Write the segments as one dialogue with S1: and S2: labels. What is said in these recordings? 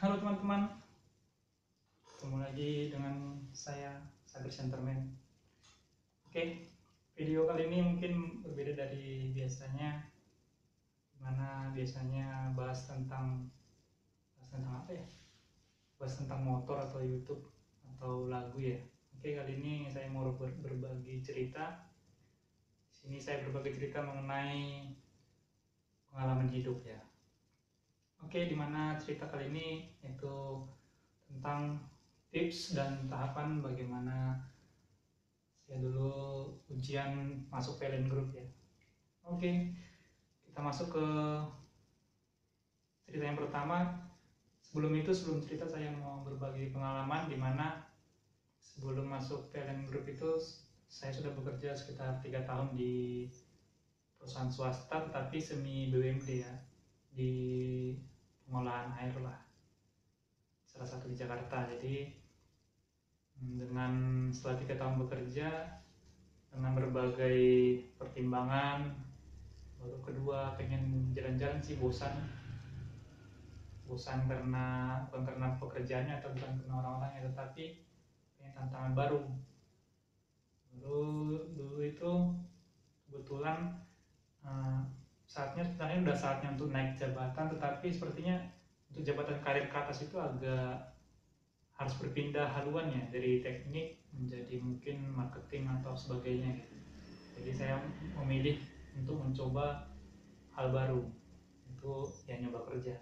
S1: Halo teman-teman, ketemu lagi dengan saya Sabri Centerman. Oke, video kali ini mungkin berbeda dari biasanya, dimana biasanya bahas tentang apa ya? Bahas tentang motor atau YouTube atau lagu ya. Oke, kali ini saya mau berbagi cerita. Di sini saya berbagi cerita mengenai pengalaman hidup ya. Oke, dimana cerita kali ini yaitu tentang tips dan tahapan bagaimana saya dulu ujian masuk talent group ya. Oke, kita masuk ke cerita yang pertama. Sebelum cerita saya mau berbagi pengalaman di mana sebelum masuk talent group itu saya sudah bekerja sekitar 3 tahun di perusahaan swasta tetapi semi BUMD ya, di pengolahan air lah, salah satu di Jakarta. Jadi dengan setelah 3 tahun bekerja dengan berbagai pertimbangan, baru kedua pengen jalan-jalan sih, bosan karena bukan karena pekerjaannya atau bukan karena orang-orangnya, tetapi pengen tantangan baru. Dulu itu kebetulan saatnya sebenarnya udah saatnya untuk naik jabatan, tetapi sepertinya untuk jabatan karir ke atas itu agak harus berpindah haluannya dari teknik menjadi mungkin marketing atau sebagainya gitu. Jadi saya memilih untuk mencoba hal baru, itu ya nyoba kerja.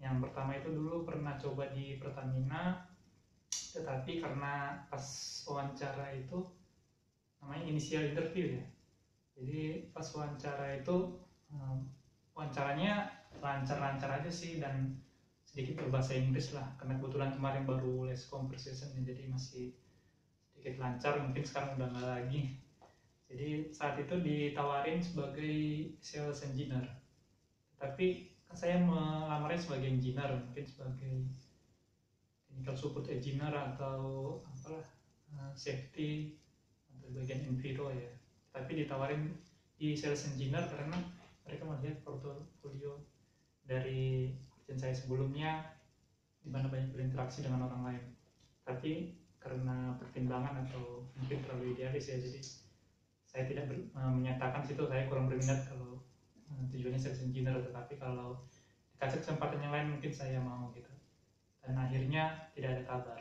S1: Yang pertama itu dulu pernah coba di Pertamina, tetapi karena pas wawancara itu namanya initial interview ya, jadi pas wawancara itu wawancaranya lancar-lancar aja sih dan sedikit berbahasa Inggris lah, karena kebetulan kemarin baru les conversation jadi masih sedikit lancar, mungkin sekarang udah nggak lagi. Jadi saat itu ditawarin sebagai sales engineer, tapi saya melamarnya sebagai engineer, mungkin sebagai technical support engineer atau apalah, safety atau bagian enviro ya. Tapi ditawarin di sales engineer karena mereka melihat portfolio dari kerjaan saya sebelumnya di mana banyak berinteraksi dengan orang lain. Tapi karena pertimbangan atau mungkin terlalu idealis ya, jadi saya tidak menyatakan situ saya kurang berminat kalau tujuannya sales engineer, tetapi kalau dikasih kesempatan yang lain mungkin saya mau gitu. Dan akhirnya tidak ada kabar.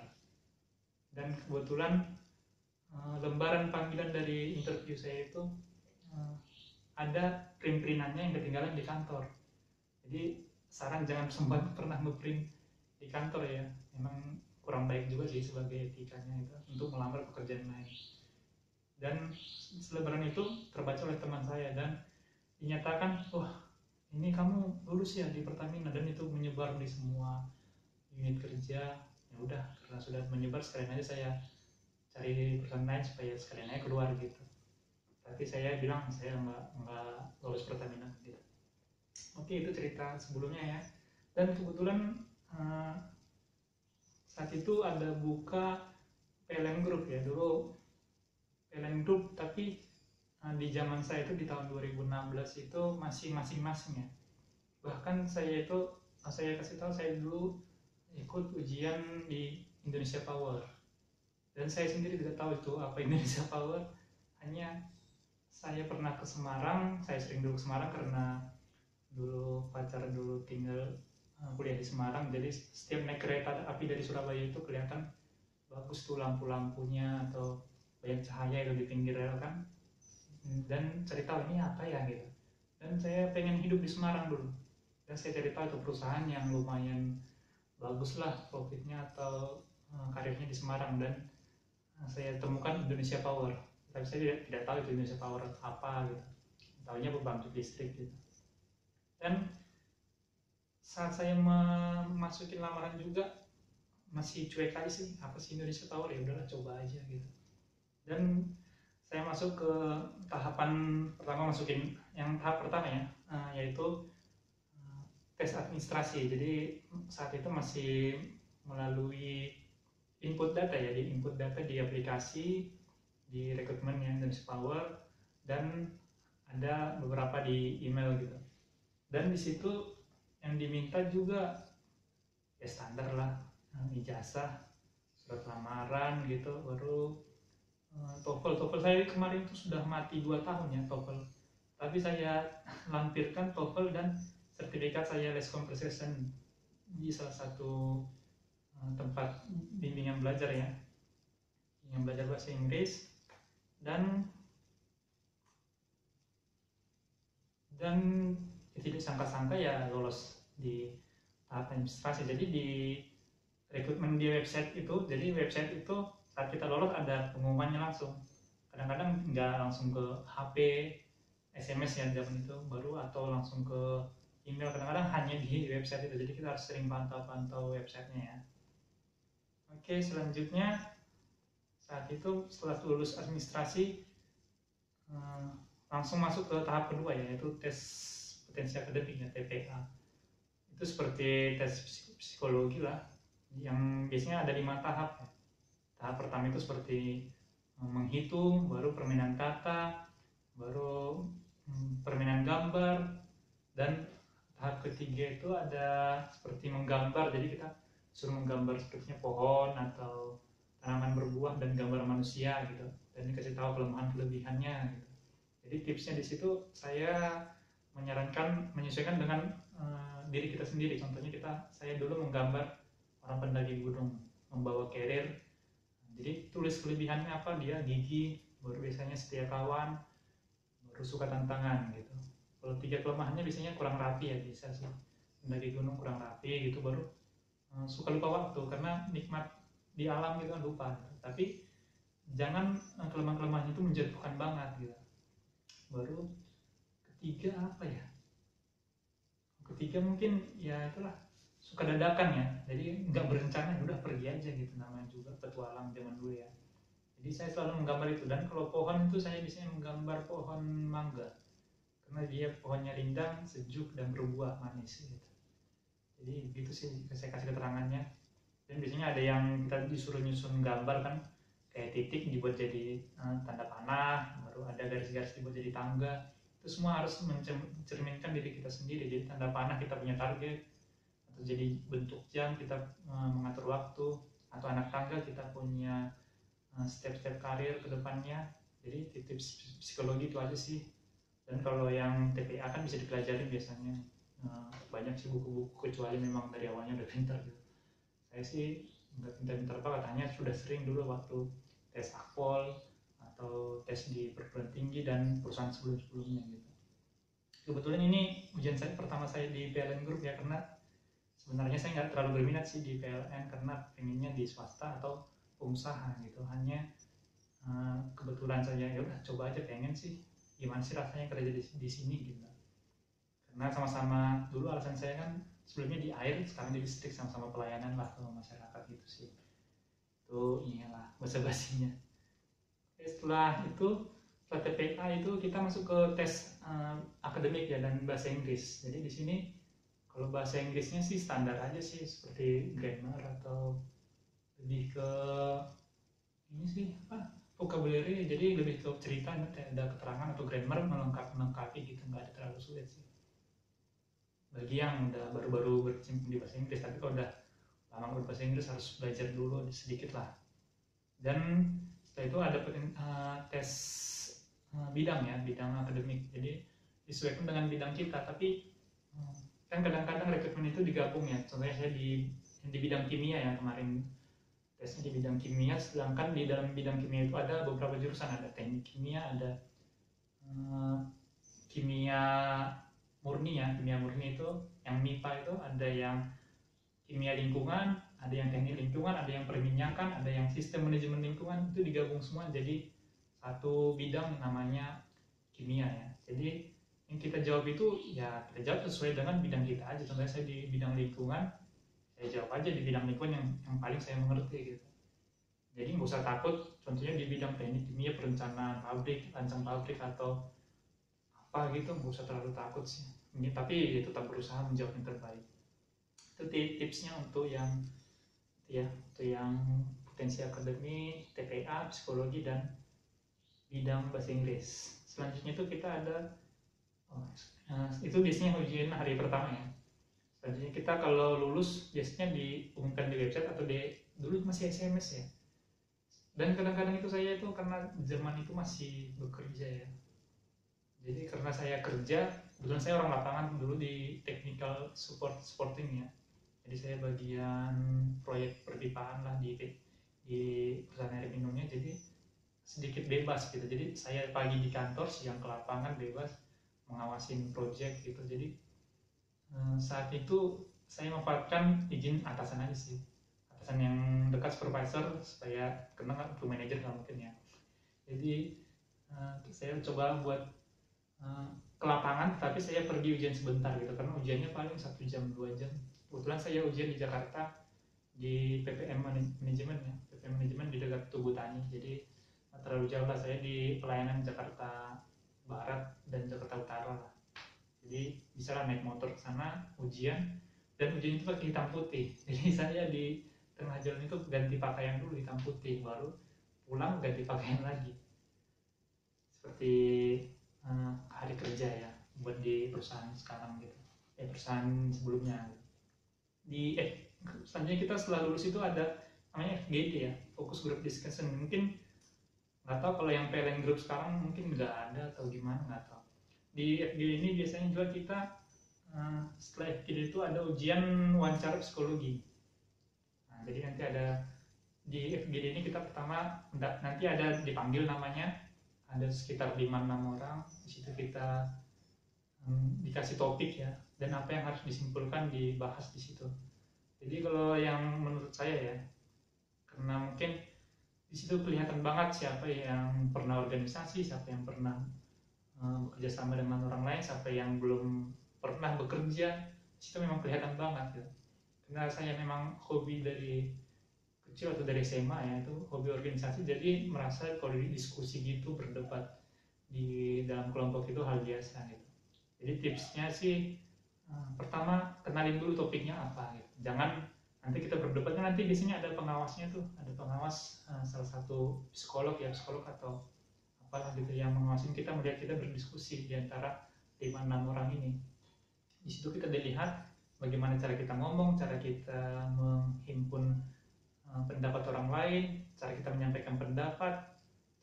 S1: Dan kebetulan lembaran panggilan dari interview saya itu ada print-printannya yang ketinggalan di kantor. Jadi saran jangan sempat pernah ngeprint di kantor ya, memang kurang baik juga sih sebagai etikanya itu untuk melamar pekerjaan lain. Dan selebaran itu terbaca oleh teman saya dan dinyatakan, wah ini kamu lulus ya di Pertamina, dan itu menyebar di semua unit kerja. Ya udah, karena sudah menyebar sekalian aja saya cari perusahaan lain supaya sekalian aja keluar gitu. Tapi saya bilang saya nggak lolos Pertamina gitu. Oke, itu cerita sebelumnya ya. Dan kebetulan saat itu ada buka PLN Group ya, dulu PLN Group, tapi di zaman saya itu di tahun 2016 itu masih masing-masing ya. Bahkan saya kasih tahu, saya dulu ikut ujian di Indonesia Power, dan saya sendiri tidak tahu itu apa Indonesia Power. Hanya saya pernah ke Semarang, saya sering dulu ke Semarang karena dulu pacar dulu tinggal kuliah di Semarang, jadi setiap naik kereta api dari Surabaya itu kelihatan bagus tuh lampu-lampunya atau banyak cahaya itu di pinggir rel kan, dan cari tahu ini apa ya gitu. Dan saya pengen hidup di Semarang dulu, dan saya cari tahu itu perusahaan yang lumayan bagus lah profitnya atau karirnya di Semarang, dan saya temukan Indonesia Power. Tapi saya tidak tahu itu Indonesia Power apa gitu, tahunya pembangkit listrik gitu. Dan saat saya memasukin lamaran juga masih cuek aja sih, apa sih Indonesia Power, ya udahlah coba aja gitu. Dan saya masuk ke tahapan pertama, masukin yang tahap pertama ya, yaitu tes administrasi. Jadi saat itu masih melalui input data ya, di input data di aplikasi, di rekrutmen yang Indonesia Power, dan ada beberapa di email gitu. Dan di situ yang diminta juga ya standar lah, ijazah, surat lamaran gitu, baru TOEFL saya kemarin itu sudah mati 2 tahun ya TOEFL, tapi saya lampirkan TOEFL dan sertifikat saya les conversation di salah satu tempat bimbingan belajar ya, yang belajar bahasa Inggris, dan tidak sangka-sangka ya lolos di tahap administrasi. Jadi di rekrutmen di website itu, jadi website itu saat kita lolos ada pengumumannya langsung, kadang-kadang nggak langsung ke HP, SMS ya zaman itu baru, atau langsung ke email, kadang-kadang hanya di website itu, jadi kita harus sering pantau-pantau websitenya ya. Oke, selanjutnya saat itu setelah lulus administrasi langsung masuk ke tahap kedua, yaitu tes potensi akademik ya, TPA. Itu seperti tes psikologi lah, yang biasanya ada 5 tahap ya. Tahap pertama itu seperti menghitung, baru permainan kata, baru permainan gambar, dan tahap ketiga itu ada seperti menggambar, jadi kita suruh menggambar sepertinya pohon atau tanaman berbuah dan gambar manusia gitu, dan dikasih tahu kelemahan kelebihannya gitu. Jadi tipsnya di situ saya menyesuaikan dengan diri kita sendiri. Contohnya saya dulu menggambar orang pendaki gunung membawa carrier. Jadi tulis kelebihannya apa, dia gigih, baru biasanya setia kawan, baru suka tantangan gitu. Kalau 3 kelemahannya biasanya kurang rapi ya, bisa sih pendaki gunung kurang rapi gitu, baru suka lupa waktu karena nikmat di alam gitu kan, lupa gitu. Tapi jangan kelemahan-kelemahan itu menjatuhkan banget gitu. Baru ketiga apa ya, ketiga mungkin ya itulah, suka dadakan ya, jadi nggak berencana, udah pergi aja gitu, namanya juga petualang zaman dulu ya. Jadi saya selalu menggambar itu, dan kalau pohon itu saya biasanya menggambar pohon mangga karena dia pohonnya rindang, sejuk, dan berbuah manis gitu. Jadi gitu sih saya kasih keterangannya. Dan biasanya ada yang kita disuruh nyusun gambar kan, kayak titik dibuat jadi tanda panah, baru ada garis-garis dibuat jadi tangga. Itu semua harus mencerminkan diri kita sendiri. Jadi tanda panah kita punya target, atau jadi bentuk jam kita mengatur waktu, atau anak tangga kita punya step-step karir ke depannya. Jadi tips psikologi itu aja sih. Dan kalau yang TPA kan bisa dipelajari biasanya, banyak sih buku-buku, kecuali memang dari awalnya udah pintar gitu. Saya sih nggak pintar-pintar banget, hanya sudah sering dulu waktu tes akpol atau tes di perguruan tinggi dan perusahaan sebelum-sebelumnya gitu. Kebetulan ini ujian pertama saya di PLN Group ya, karena sebenarnya saya nggak terlalu berminat sih di PLN karena pengennya di swasta atau pengusaha gitu. Hanya kebetulan saja ya udah coba aja, pengen sih gimana sih rasanya kerja di sini gitu. Karena sama-sama dulu alasan saya kan sebelumnya di air, sekarang di listrik, sama-sama pelayanan lah ke masyarakat gitu sih. Itu inilah basa-basinya. Setelah itu, setelah TPA itu kita masuk ke tes akademik ya, dan bahasa Inggris. Jadi di sini kalau bahasa Inggrisnya sih standar aja sih, seperti grammar atau lebih ke ini sih apa, vocabulary, jadi lebih ke cerita, ada keterangan atau grammar melengkapi gitu, nggak ada terlalu sulit sih bagi yang udah baru-baru berkecimpung di bahasa Inggris. Tapi kalau udah lama berbahasa Inggris harus belajar dulu sedikit lah. Dan setelah itu ada tes bidang ya, bidang akademik, jadi disesuaikan dengan bidang kita. Tapi kan kadang-kadang rekrutmen itu digabung ya, contohnya saya di bidang kimia ya, kemarin tesnya di bidang kimia, sedangkan di dalam bidang kimia itu ada beberapa jurusan, ada teknik kimia, ada kimia murni ya. Kimia murni itu yang MIPA itu, ada yang kimia lingkungan, ada yang teknik lingkungan, ada yang perminyakan, ada yang sistem manajemen lingkungan, itu digabung semua jadi satu bidang namanya kimia ya. Jadi yang kita jawab itu ya kita jawab sesuai dengan bidang kita aja. Contohnya saya di bidang lingkungan, saya jawab aja di bidang lingkungan yang paling saya mengerti gitu. Jadi nggak usah takut, contohnya di bidang teknik kimia, perencanaan pabrik, rancang pabrik atau apa gitu, nggak usah terlalu takut sih. Tapi tetap berusaha menjawab yang terbaik. Itu tipsnya untuk yang potensi akademi, TPA, psikologi, dan bidang bahasa Inggris. Selanjutnya itu kita ada itu biasanya ujian hari pertama ya. Selanjutnya kita kalau lulus biasanya diumumkan di website atau dulu masih SMS ya. Dan kadang-kadang itu saya itu karena zaman itu masih bekerja ya. Jadi karena saya kerja, kebetulan saya orang lapangan dulu di technical supporting ya. Jadi saya bagian proyek perpipaan lah di perusahaan air minumnya. Jadi sedikit bebas gitu. Jadi saya pagi di kantor, siang ke lapangan bebas mengawasin project gitu. Jadi saat itu saya memanfaatkan izin atasan aja sih, atasan yang dekat supervisor, supaya kena ke manajer nggak mungkin ya. Jadi saya coba buat ke lapangan, tapi saya pergi ujian sebentar gitu, karena ujiannya paling 1 jam 2 jam. Kebetulan saya ujian di Jakarta di PPM manajemen ya, PPM manajemen di dekat Tugu Tani. Jadi terlalu jauh lah, saya di pelayanan Jakarta Barat dan Jakarta Utara lah. Jadi bisa lah naik motor ke sana ujian, dan ujian itu pakai hitam putih. Jadi saya di tengah jalan itu ganti pakaian dulu hitam putih, baru pulang ganti pakaian lagi, seperti hari kerja ya buat di perusahaan sekarang gitu, perusahaan sebelumnya. Selanjutnya kita setelah lulus itu ada namanya FGD ya, Focus Group Discussion. Mungkin nggak tahu kalau yang PLN Group sekarang mungkin nggak ada atau gimana, nggak tahu. Di FGD ini biasanya juga kita setelah FGD itu ada ujian wawancara psikologi. Nah, jadi nanti ada di FGD ini kita pertama nanti ada dipanggil namanya, ada sekitar 5-6 orang. Di situ kita dikasih topik ya, dan apa yang harus disimpulkan dibahas di situ. Jadi kalau yang menurut saya ya, karena mungkin di situ kelihatan banget siapa yang pernah organisasi, siapa yang pernah bekerja sama dengan orang lain, siapa yang belum pernah bekerja. Di situ memang kelihatan banget ya. Karena saya memang hobi dari kecil atau dari SMA ya, itu hobi organisasi, jadi merasa kalau diskusi gitu, berdebat di dalam kelompok itu hal biasa gitu. Jadi tipsnya sih pertama kenalin dulu topiknya apa gitu. Jangan nanti kita berdebatnya, nanti biasanya ada pengawasnya tuh, ada pengawas salah satu psikolog atau apalah gitu yang mengawasin kita, melihat kita berdiskusi di antara 5-6 orang ini. Di situ kita dilihat bagaimana cara kita ngomong, cara kita menghimpun pendapat orang lain, cara kita menyampaikan pendapat,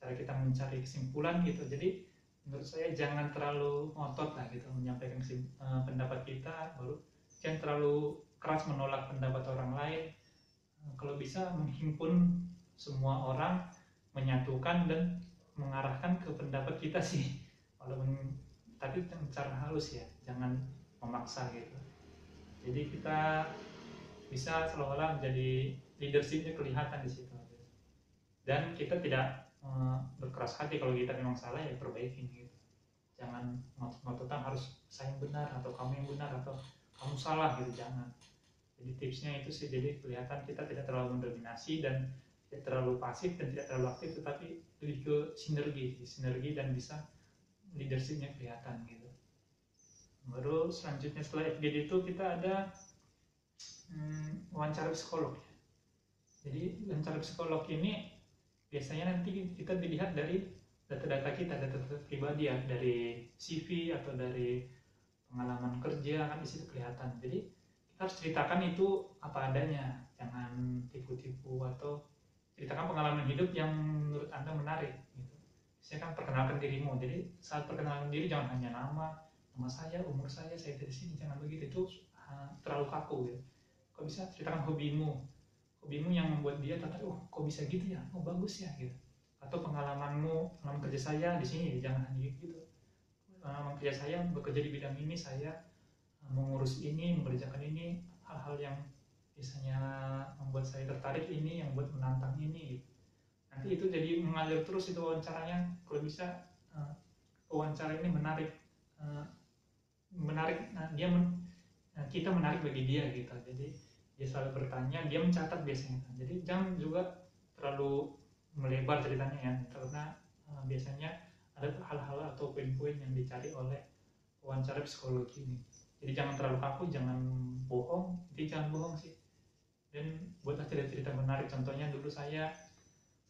S1: cara kita mencari kesimpulan gitu. Jadi menurut saya jangan terlalu ngotot lah gitu menyampaikan pendapat kita, baru jangan terlalu keras menolak pendapat orang lain. Kalau bisa menghimpun semua orang, menyatukan dan mengarahkan ke pendapat kita sih, walaupun tapi cara halus ya, jangan memaksa gitu. Jadi kita bisa seolah-olah menjadi leadershipnya kelihatan di situ, dan kita tidak berkeras hati kalau kita memang salah, ya perbaikin gitu. Jangan ngotot-ngototan harus saya yang benar atau kamu yang benar atau kamu salah gitu, jangan. Jadi tipsnya itu sih, jadi kelihatan kita tidak terlalu mendominasi dan tidak terlalu pasif dan tidak terlalu aktif, tetapi lebih ke sinergi dan bisa leadershipnya kelihatan gitu. Baru selanjutnya setelah FGD itu kita ada wawancara psikolog ya. Jadi wawancara psikolog ini biasanya nanti kita dilihat dari data-data kita, data pribadi ya, dari CV atau dari pengalaman kerja, kan di situ kelihatan. Jadi kita harus ceritakan itu apa adanya, jangan tipu-tipu, atau ceritakan pengalaman hidup yang menurut Anda menarik gitu. Saya kan perkenalkan dirimu, jadi saat perkenalan diri jangan hanya nama saya, umur saya dari sini, jangan begitu, itu terlalu kaku gitu. Kok bisa ceritakan hobimu yang membuat dia tertarik, oh kok bisa gitu ya, oh bagus ya gitu. Atau pengalaman kerja saya di sini, jangan hanya gitu. Pengalaman kerja saya bekerja di bidang ini, saya mengurus ini, mengerjakan ini, hal-hal yang biasanya membuat saya tertarik ini, yang membuat menantang ini gitu. Nanti itu jadi mengalir terus itu wawancaranya. Kalau bisa wawancara ini menarik, kita menarik bagi dia gitu. Jadi dia selalu bertanya, dia mencatat biasanya. Jadi jangan juga terlalu melebar ceritanya ya, karena biasanya ada hal-hal atau poin-poin yang dicari oleh wawancara psikologi ini. Jadi jangan terlalu kaku, jangan bohong, sih. Dan buatlah cerita-cerita menarik. Contohnya dulu saya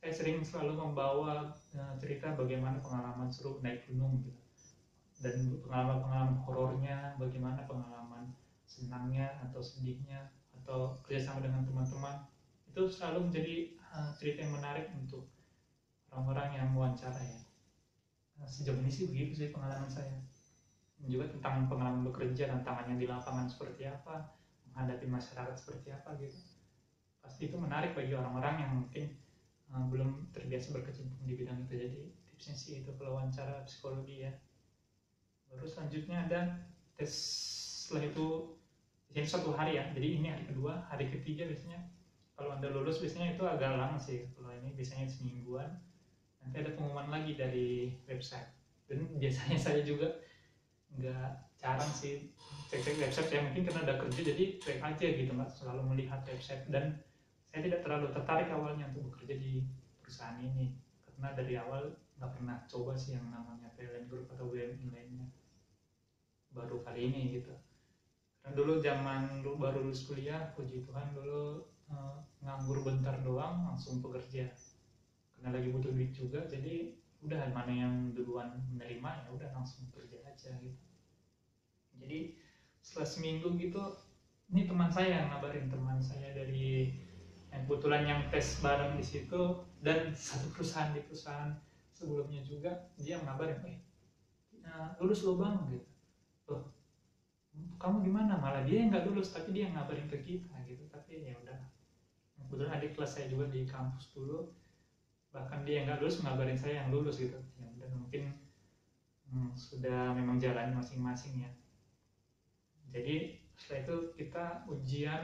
S1: sering selalu membawa cerita bagaimana pengalaman seru naik gunung gitu, dan pengalaman horornya, bagaimana pengalaman senangnya atau sedihnya atau kerjasama dengan teman-teman, itu selalu menjadi cerita yang menarik untuk orang-orang yang mewawancara ya. Sejauh ini sih begitu sih pengalaman saya. Juga tentang pengalaman bekerja, tantangannya di lapangan seperti apa, menghadapi masyarakat seperti apa gitu. Pasti itu menarik bagi orang-orang yang mungkin belum terbiasa berkecimpung di bidang itu. Jadi tipsnya sih itu kalau wawancara psikologi ya. Baru selanjutnya ada tes, setelah itu biasanya 1 hari ya. Jadi ini hari kedua, hari ketiga biasanya kalau Anda lulus biasanya itu agak lama sih. Kalau ini biasanya semingguan. Nanti ada pengumuman lagi dari website. Dan biasanya saya juga nggak jarang sih cek website ya, mungkin karena ada kerja jadi cek aja gitu, nggak selalu melihat website. Dan saya tidak terlalu tertarik awalnya untuk bekerja di perusahaan ini karena dari awal nggak pernah coba sih yang namanya PLN Group atau BUMN lainnya, baru kali ini gitu. Karena dulu zaman baru lulus kuliah, puji Tuhan dulu nganggur bentar doang langsung bekerja karena lagi butuh duit juga. Jadi udah mana yang duluan menerima ya udah langsung kerja aja gitu. Jadi setelah seminggu gitu, ini teman saya yang ngabarin, teman saya dari yang kebetulan yang tes bareng di situ dan satu perusahaan, di perusahaan sebelumnya juga, dia ngabarin, lulus lo bang gitu. Loh, kamu gimana? Malah dia yang nggak lulus tapi dia yang ngabarin ke kita gitu. Tapi ya udah, kebetulan adik kelas saya juga di kampus dulu, bahkan dia yang nggak lulus ngabarin saya yang lulus gitu. Ya udah, mungkin sudah memang jalan masing-masing ya. Jadi setelah itu kita ujian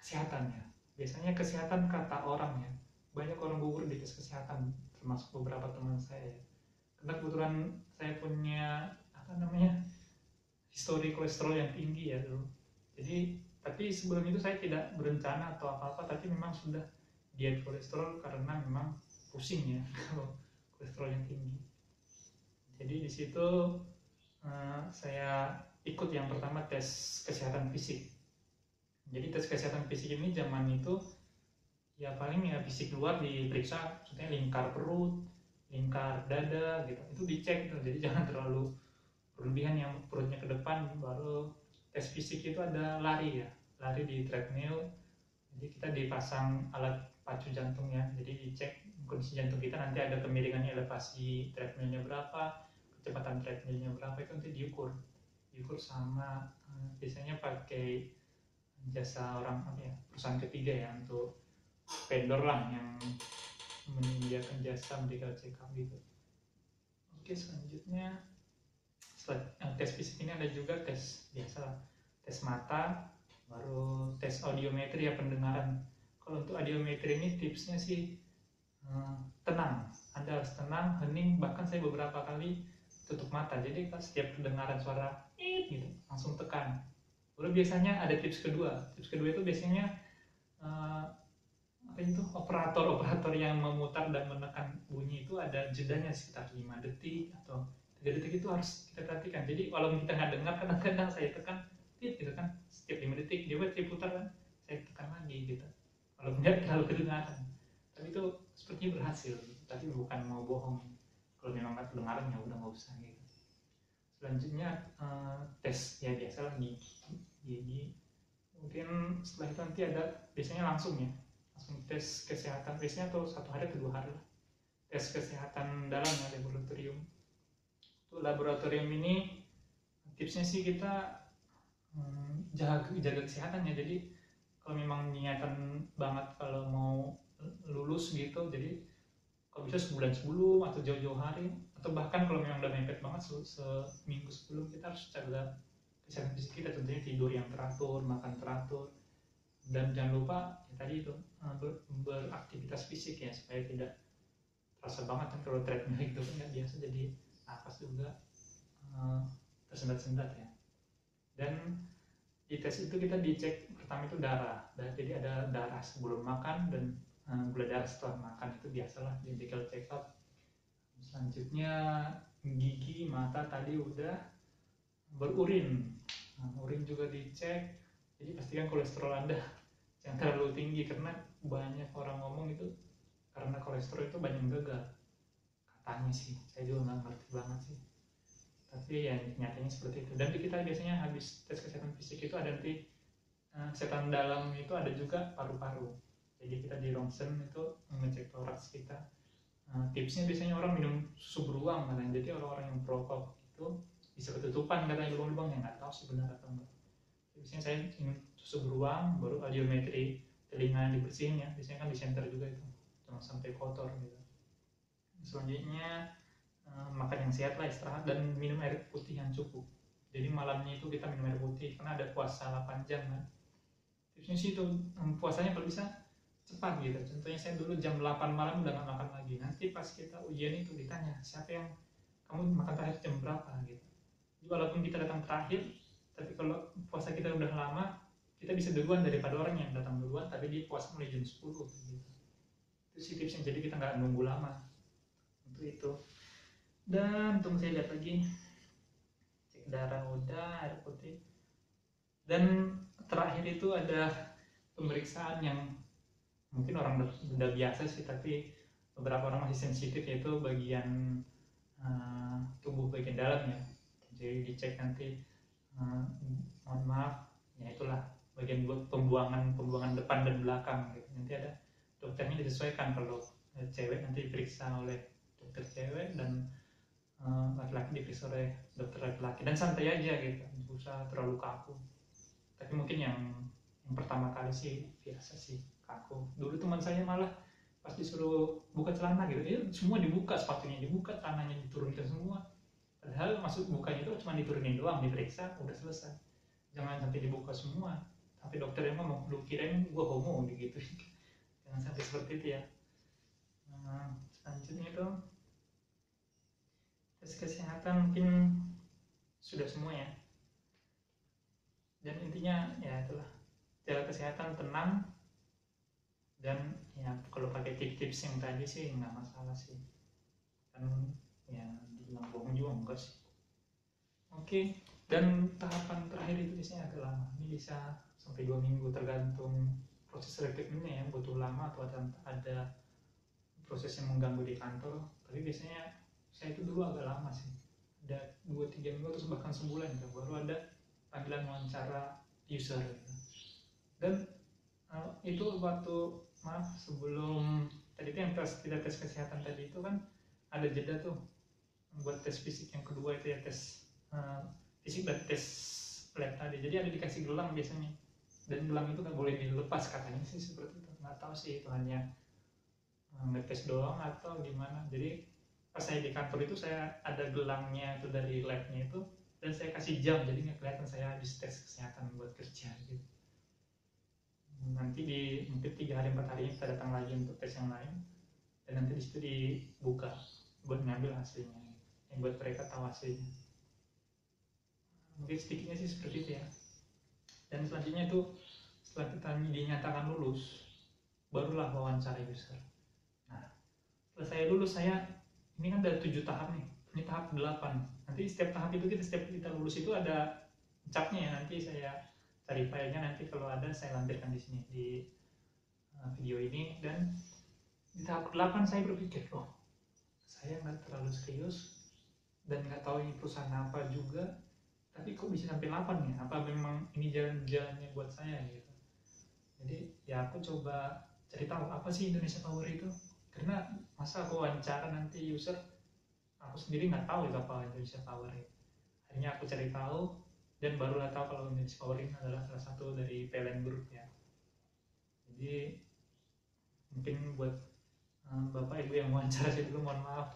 S1: kesehatan ya. Biasanya kesehatan kata orang ya, banyak orang gugur di tes kesehatan, termasuk beberapa teman saya ya. Karena kebetulan saya punya histori kolesterol yang tinggi ya dulu. Jadi tapi sebelum itu saya tidak berencana atau apa-apa, tapi memang sudah diet kolesterol karena memang pusing ya kalau kolesterol yang tinggi. Jadi di situ saya ikut yang pertama tes kesehatan fisik. Jadi tes kesehatan fisik ini zaman itu ya paling ya fisik luar diperiksa, maksudnya lingkar perut, lingkar dada gitu, itu dicek gitu. Jadi jangan terlalu berlebihan yang perutnya ke depan. Baru tes fisik itu ada lari ya, lari di treadmill. Jadi kita dipasang alat pacu jantung ya, jadi dicek kondisi jantung kita, nanti ada kemiringannya, elevasi treadmillnya berapa, kecepatan treadmillnya berapa, itu nanti diukur sama biasanya pakai jasa orang perusahaan ketiga ya, untuk vendor lah yang menyediakan jasa medical check up gitu. Oke, selanjutnya setelah tes fisik ini ada juga tes biasa, tes mata, baru tes audiometri ya, pendengaran. Kalau untuk audiometri ini tipsnya sih tenang, Anda harus tenang, hening. Bahkan saya beberapa kali tutup mata, jadi setiap kedengaran suara gitu langsung tekan. Lalu biasanya ada tips kedua itu biasanya operator yang memutar dan menekan bunyi itu ada jedanya sekitar 5 detik atau 3 detik, itu harus kita perhatikan. Jadi kalau kita nggak dengar, kadang-kadang saya tekan gitu kan, setiap 5 detik dia putar kan, saya tekan lagi gitu, kalau nggak terlalu kedengaran. Tapi itu sepertinya berhasil, tapi bukan mau bohong. Kalau memang nggak kedengaran ya udah nggak usah gitu. Selanjutnya tes ya biasalah gigi. Mungkin setelah itu nanti ada biasanya langsung tes kesehatan, biasanya atau 1 hari atau 2 hari lah, tes kesehatan dalam ya, laboratorium. Untuk laboratorium ini tipsnya sih kita jaga kesehatan ya. Jadi kalau memang niatan banget kalau mau lulus gitu, jadi kalau bisa sebulan sebelum atau jauh-jauh hari, atau bahkan kalau memang udah mepet banget seminggu sebelum, kita harus jaga kesehatan fisik kita. Tentunya tidur yang teratur, makan teratur, dan jangan lupa ya tadi itu beraktivitas fisik ya, supaya tidak terasa banget kan kalau treadmill gitu kan nggak biasa, jadi nafas juga tersendat-sendat ya. Dan di tes itu kita dicek pertama itu darah, jadi ada darah sebelum makan dan gula darah setelah makan, itu biasalah di medical check up. Selanjutnya gigi, mata tadi udah, berurin, urin juga dicek. Jadi pastikan kolesterol Anda jangan terlalu tinggi, karena banyak orang ngomong itu karena kolesterol itu banyak yang gagal katanya sih, saya juga nggak ngerti banget sih, tapi ya nyatanya seperti itu. Dan kita biasanya habis tes kesehatan fisik itu ada nanti kesehatan dalam itu ada juga paru-paru. Jadi kita di ronsen itu ngecek toraks kita. Tipsnya biasanya orang minum susu beruang katanya. Jadi orang-orang yang perokok itu bisa ketutupan katanya lubang-lubang, yang nggak tahu sih benar atau enggak. Biasanya saya minum susu beruang, baru audiometri telinga dibersihin ya. Biasanya kan di center juga itu, jangan sampai kotor gitu. Selanjutnya makan yang sehat lah, istirahat, dan minum air putih yang cukup. Jadi malamnya itu kita minum air putih karena ada puasa 8 jam kan. Tipsnya sih itu puasanya kalau bisa cepat gitu. Contohnya saya dulu jam 8 malam udah nggak makan lagi. Nanti pas kita ujian itu ditanya siapa yang kamu makan terakhir jam berapa gitu. Jadi walaupun kita datang terakhir, tapi kalau puasa kita udah lama, kita bisa duluan daripada orang yang datang duluan tapi dia puasa mulai jam 10 gitu. Itu sih tipsnya, jadi kita nggak nunggu lama untuk itu. Dan tunggu saya lihat lagi, cek darah udah, air putih, dan terakhir itu ada pemeriksaan yang mungkin orang udah biasa sih, tapi beberapa orang masih sensitif, yaitu bagian tubuh bagian dalam ya. Jadi dicek nanti, mohon maaf ya, itulah bagian buat pembuangan depan dan belakang gitu. Nanti ada dokternya disesuaikan, kalau cewek nanti diperiksa oleh dokter cewek dan laki-laki diperiksa oleh dokter laki-laki, dan santai aja gitu, nggak usah terlalu kaku. Tapi mungkin yang pertama kali sih biasa sih kaku. Dulu teman saya malah pas disuruh buka celana gitu, ya semua dibuka, sepatunya dibuka, celananya diturunkan semua. Padahal maksud bukanya itu cuma diturunin doang, diperiksa udah selesai. Jangan sampai dibuka semua. Sampai dokternya ngomong, lu kirain gua homo gitu. Jangan sampai seperti itu ya. Selanjutnya itu tes kesehatan mungkin sudah semua ya. Dan intinya ya itulah, jaga kesehatan, tenang, dan ya kalau pakai tips-tips yang tadi sih nggak masalah sih, kan ya dibilang bohong juga enggak sih. Oke. Dan tahapan terakhir itu biasanya agak lama, ini bisa sampai 2 minggu tergantung proses rekrutmennya ya, butuh lama atau ada proses yang mengganggu di kantor. Tapi biasanya saya itu dulu agak lama sih, ada 2-3 minggu atau bahkan sebulan gitu, baru ada panggilan wawancara user gitu. Dan itu waktu sebelum tadi itu yang kita tes kesehatan tadi itu kan ada jeda tuh buat tes fisik yang kedua itu ya, tes fisik dan tes lab tadi. Jadi ada dikasih gelang biasanya, dan gelang itu nggak boleh dilepas katanya sih, seperti itu. Nggak tahu sih itu hanya ngetes doang atau gimana. Jadi pas saya di kantor itu saya ada gelangnya itu dari labnya itu, dan saya kasih jam, jadi nggak kelihatan saya habis tes kesehatan buat kerja gitu. Nanti di mungkin 3 hari 4 hari kita datang lagi untuk tes yang lain, dan nanti disitu dibuka buat ngambil hasilnya, yang buat mereka tahu hasilnya. Mungkin sedikitnya sih seperti itu ya. Dan selanjutnya itu setelah kita dinyatakan lulus, barulah wawancara user. Nah, setelah saya lulus, ini kan ada 7 tahap nih, ini tahap 8. Nanti setiap tahap itu setiap kita lulus itu ada capnya ya. Nanti saya cari filenya, nanti kalau ada saya lampirkan di sini di video ini. Dan di tahap 8 saya berpikir, saya nggak terlalu serius dan nggak tahu ini perusahaan apa juga, tapi kok bisa sampai 8 ya? Apa memang ini jalan-jalannya buat saya gitu? Jadi ya aku coba cari tahu apa sih Indonesia Power itu, karena masa aku wawancara nanti user, aku sendiri nggak tahu itu apa Indonesia Power itu. Akhirnya aku cari tahu, dan barulah tahu kalau Indonesia Power ini adalah salah satu dari PLN Group ya. Jadi mungkin buat Bapak Ibu yang wawancara saya dulu, mohon maaf,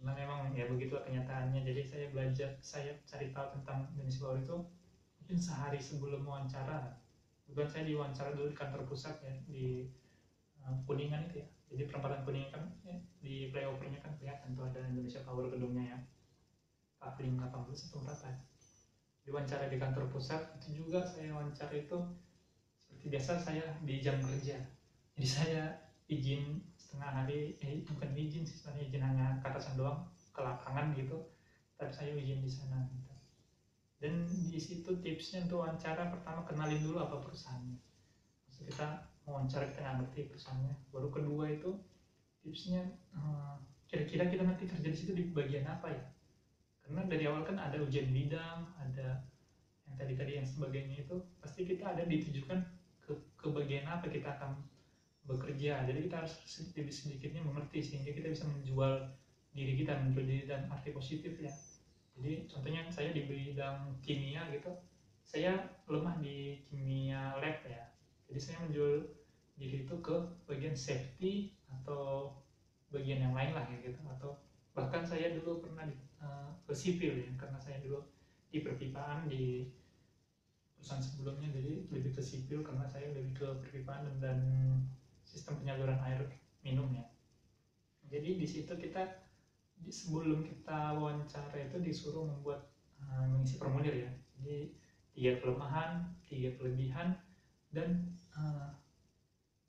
S1: karena memang ya begitulah kenyataannya. Jadi saya cari tahu tentang Indonesia Power itu mungkin sehari sebelum wawancara. Kebetulan saya diwawancara dulu di kantor pusat ya, di Kuningan itu ya. Jadi perempatan Kuningan kan ya, di flyovernya kan kelihatan tuh ada Indonesia Power gedungnya ya, Pak 18 atau berapa ya. Diwawancara di kantor pusat itu juga saya wawancara itu seperti biasa, saya di jam kerja. Jadi saya izin setengah hari, bukan izin sih, sebenarnya izin hanya ke atasan doang, ke lapangan gitu, tapi saya izin di sana gitu. Dan di situ tipsnya untuk wawancara, pertama kenalin dulu apa perusahaannya. Maksud kita wawancara kita nggak ngerti perusahaannya. Baru kedua itu tipsnya, kira-kira kita nanti kerja di situ di bagian apa ya? Karena dari awal kan ada ujian bidang, ada yang tadi yang sebagainya, itu pasti kita ada ditujukan ke bagian apa kita akan bekerja. Jadi kita harus sedikitnya mengerti sehingga kita bisa menjual diri kita, menjual diri dan arti positif ya. Jadi contohnya saya di bidang kimia gitu, saya lemah di kimia lab ya. Jadi saya menjual diri itu ke bagian safety atau bagian yang lain lah ya gitu. Atau bahkan saya dulu pernah ke sipil ya, karena saya dulu di perpipaan di perusahaan sebelumnya, jadi lebih ke sipil karena saya lebih ke perpipaan dan sistem penyaluran air minum ya. Jadi di situ kita sebelum kita wawancara itu disuruh membuat mengisi formulir ya. Jadi 3 kelemahan, 3 kelebihan, dan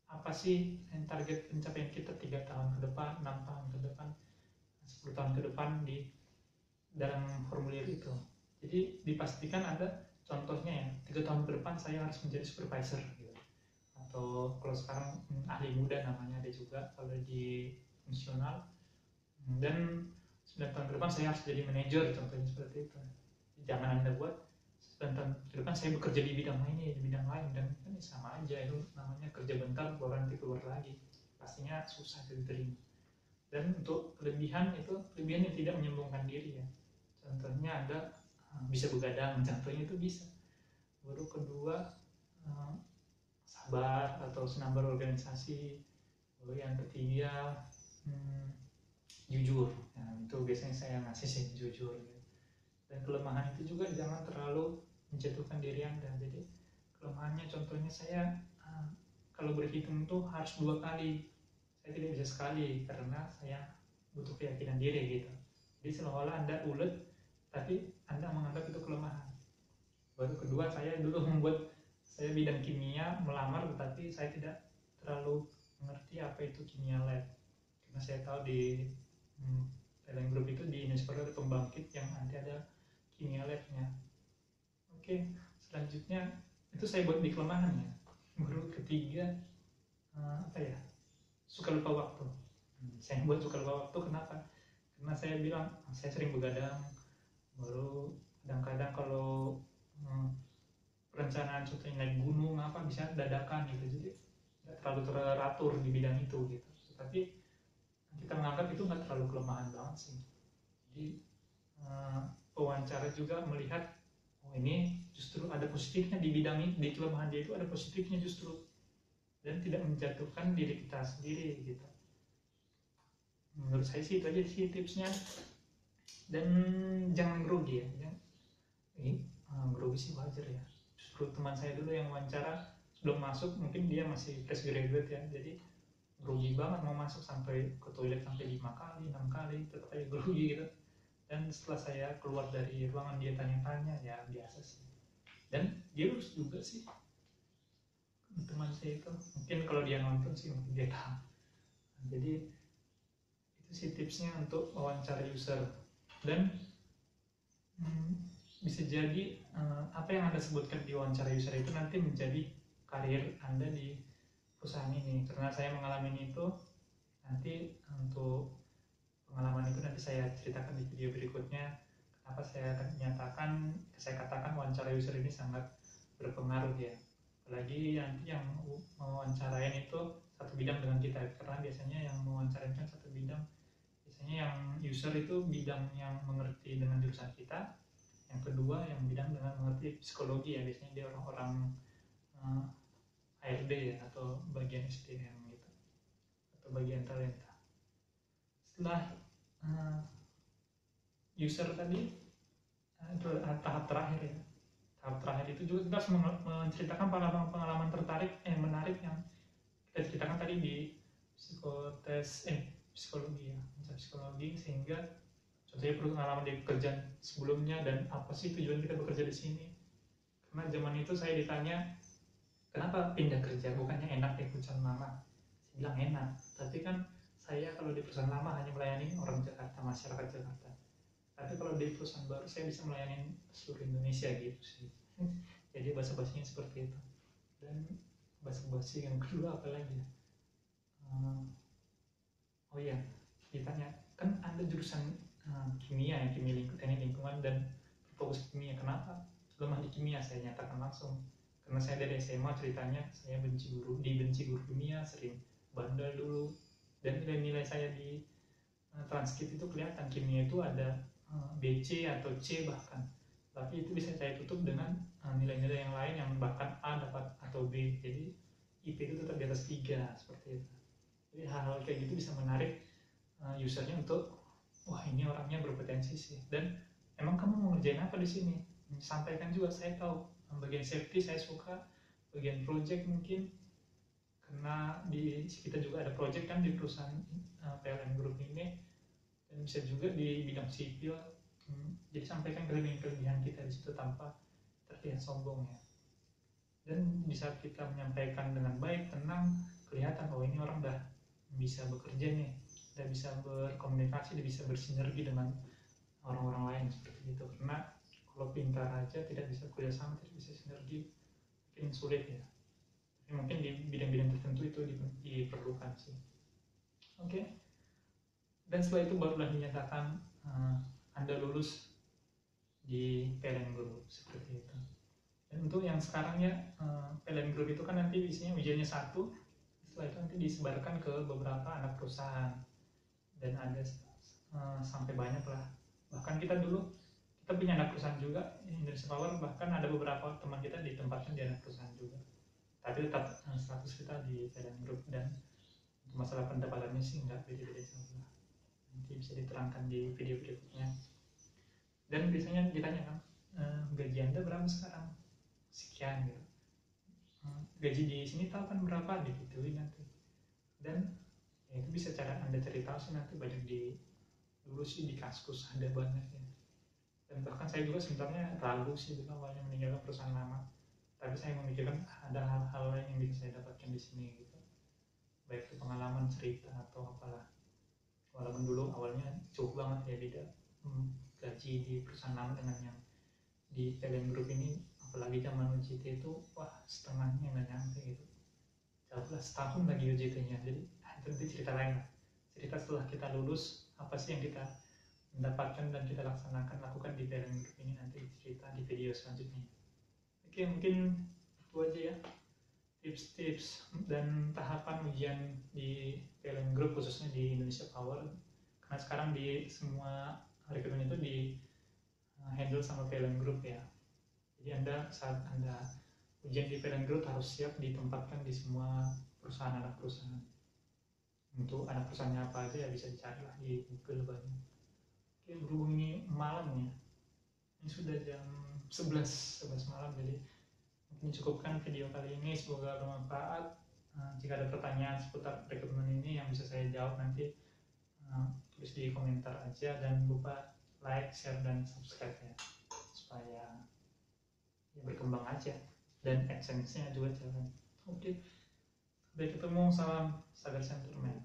S1: apa sih yang target pencapaian kita 3 tahun ke depan, 6 tahun ke depan, 10 tahun ke depan di dalam formulir itu. Jadi dipastikan ada contohnya ya, 3 tahun ke depan saya harus menjadi supervisor gitu. Atau kalau sekarang ahli muda namanya ada juga kalau di fungsional. Dan 9 tahun ke depan saya harus jadi manajer, contohnya seperti itu. Jangan Anda buat 9 tahun ke depan saya bekerja di bidang ini, di bidang lain, dan kan sama aja, itu namanya kerja bentar baru nanti keluar lagi, pastinya susah diterima. Dan untuk kelebihan itu, kelebihan yang tidak menyombongkan diri ya. Contohnya ada bisa begadang, contohnya itu bisa. Baru kedua sabar atau senang berorganisasi. Lalu yang ketiga jujur. Nah, itu biasanya saya ngasih sih jujur. Dan kelemahan itu juga jangan terlalu menjatuhkan diri Anda. Jadi kelemahannya contohnya saya kalau berhitung tuh harus 2 kali. Saya tidak bisa sekali karena saya butuh keyakinan diri gitu. Jadi seolah-olah Anda ulet tapi Anda menganggap itu kelemahan. Baru kedua, saya dulu saya bidang kimia melamar tetapi saya tidak terlalu mengerti apa itu kimia lab. Karena saya tahu di PLN Group itu di Indonesia ada pembangkit yang nanti ada kimia labnya. Oke, selanjutnya itu saya buat di kelemahan ya. Baru ketiga suka lupa waktu. Saya buat suka lupa waktu kenapa? Karena saya bilang saya sering begadang, baru kadang-kadang kalau perencanaan contohnya naik gunung apa bisa dadakan gitu, jadi nggak terlalu teratur di bidang itu gitu. Tapi kita menganggap itu nggak terlalu kelemahan banget sih. Jadi pewawancara juga melihat ini justru ada positifnya di bidang ini, di kelemahan dia itu ada positifnya justru, dan tidak menjatuhkan diri kita sendiri gitu. Menurut saya sih itu aja sih tipsnya. Dan jangan grogi ya. Grogi sih wajar ya. Justru teman saya dulu yang wawancara sebelum masuk mungkin dia masih fresh graduate ya, jadi grogi banget mau masuk, sampai ke toilet sampai 5 kali 6 kali tetap aja grogi gitu. Dan setelah saya keluar dari ruangan dia tanya-tanya, ya biasa sih. Dan dia lulus juga sih teman saya itu, mungkin kalau dia nonton sih mungkin dia tahu. Jadi itu sih tipsnya untuk wawancara user. Dan bisa jadi apa yang Anda sebutkan di wawancara user itu nanti menjadi karir Anda di perusahaan ini. Karena saya mengalami itu, nanti untuk pengalaman itu nanti saya ceritakan di video berikutnya. Kenapa saya katakan wawancara user ini sangat berpengaruh ya. Apalagi nanti yang mewawancarain itu satu bidang dengan kita, karena biasanya yang mewawancarain kan satu bidang. Biasanya yang user itu bidang yang mengerti dengan jurusan kita, yang kedua yang bidang dengan mengerti psikologi ya, biasanya dia orang-orang HRD ya, atau bagian SDM gitu, atau bagian talenta. Setelah user tadi itu tahap terakhir ya. Tahap terakhir itu juga kita harus menceritakan pengalaman menarik yang kita ceritakan tadi di psikologi ya, psikologi, sehingga contohnya pengalaman di pekerjaan sebelumnya dan apa sih tujuan kita bekerja di sini. Karena zaman itu saya ditanya kenapa pindah kerja, bukannya enak ya perusahaan lama. Saya bilang enak, tapi kan saya kalau di perusahaan lama hanya melayani orang Jakarta, masyarakat Jakarta. Tapi kalau di perusahaan baru saya bisa melayani seluruh Indonesia gitu sih. Jadi bahasa-bahasanya seperti itu. Dan bahasa-bahasa yang kedua apa lagi ya? Oh iya, ditanya kan Anda jurusan kimia, teknik lingkungan dan fokus kimia. Kenapa lemah di kimia? Saya nyatakan langsung, karena saya dari SMA ceritanya saya dibenci guru kimia, sering bandel dulu, dan nilai-nilai saya di transkrip itu kelihatan kimia itu ada BC atau C bahkan, tapi itu bisa saya tutup dengan nilai-nilai yang lain yang bahkan A dapat atau B, jadi IP itu tetap di atas 3 seperti itu. Jadi hal-hal kayak gitu bisa menarik usernya untuk wah ini orangnya berpotensi sih, dan emang kamu mau ngerjain apa di sini, sampaikan juga. Saya tahu bagian safety saya suka, bagian project mungkin karena di kita juga ada project kan di perusahaan PLN Group ini, dan bisa juga di bidang sipil. Jadi sampaikan kelebihan kita di situ tanpa terlihat sombong ya. Dan bisa kita menyampaikan dengan baik, tenang, kelihatan oh ini orang udah bisa bekerja nih, udah bisa berkomunikasi, udah bisa bersinergi dengan orang-orang lain seperti itu. Karena kalau pintar aja tidak bisa kerjasama, tidak bisa sinergi, mungkin sulit ya. Tapi mungkin di bidang-bidang tertentu itu diperlukan sih. Oke. Dan setelah itu barulah dinyatakan Anda lulus di PLN Group seperti itu. Dan untuk yang sekarang ya PLN Group itu kan nanti isinya ujiannya 1, setelah itu nanti disebarkan ke beberapa anak perusahaan, dan ada sampai banyak lah. Bahkan kita punya anak perusahaan juga, Indonesia Power, bahkan ada beberapa teman kita ditempatkan di anak perusahaan juga, tapi tetap status kita di PLN Group. Dan untuk masalah pendapatannya sih nggak beda-beda jauh lah, nanti bisa diterangkan di video berikutnya. Dan biasanya ditanya kan, gaji Anda berapa sekarang? Sekian gitu. Gaji di sini tahu kan berapa, digituin nanti. Dan ya itu bisa cara Anda cari tahu sih, nanti banyak dulu sih di Kaskus ada banyak ya. Dan bahkan saya juga sebenarnya ragu sih dulu awalnya meninggalkan perusahaan lama, tapi saya memikirkan ada hal-hal lain yang bisa saya dapatkan di sini gitu, baik itu pengalaman, cerita atau apalah. Walaupun dulu awalnya jauh banget ya beda gaji di perusahaan lama dengan yang di PLN Group ini, apalagi zaman UJT itu wah setengahnya nggak nyampe gitu, jauh lah setahun lagi UJT-nya. Jadi itu cerita lain lah, cerita setelah kita lulus apa sih yang kita mendapatkan dan kita lakukan di PLN Group ini, nanti cerita di video selanjutnya. Oke, mungkin itu aja ya tips-tips dan tahapan ujian di PLN Group, khususnya di Indonesia Power, karena sekarang di semua rekrutmen itu di handle sama PLN Group ya. Jadi saat Anda ujian di PLN Group harus siap ditempatkan di semua perusahaan, anak perusahaan. Untuk anak perusahaannya apa aja ya bisa dicari lah di Google banyak. Oke, berhubung ini malam ya, ini sudah jam 11 malam, jadi mungkin cukupkan video kali ini, semoga bermanfaat. Jika ada pertanyaan seputar rekrutmen ini yang bisa saya jawab nanti, tulis di komentar aja, dan lupa like, share, dan subscribe ya, supaya ya berkembang aja, dan AdSense-nya juga jalan. Oke, sampai ketemu, salam Sagar Centerman.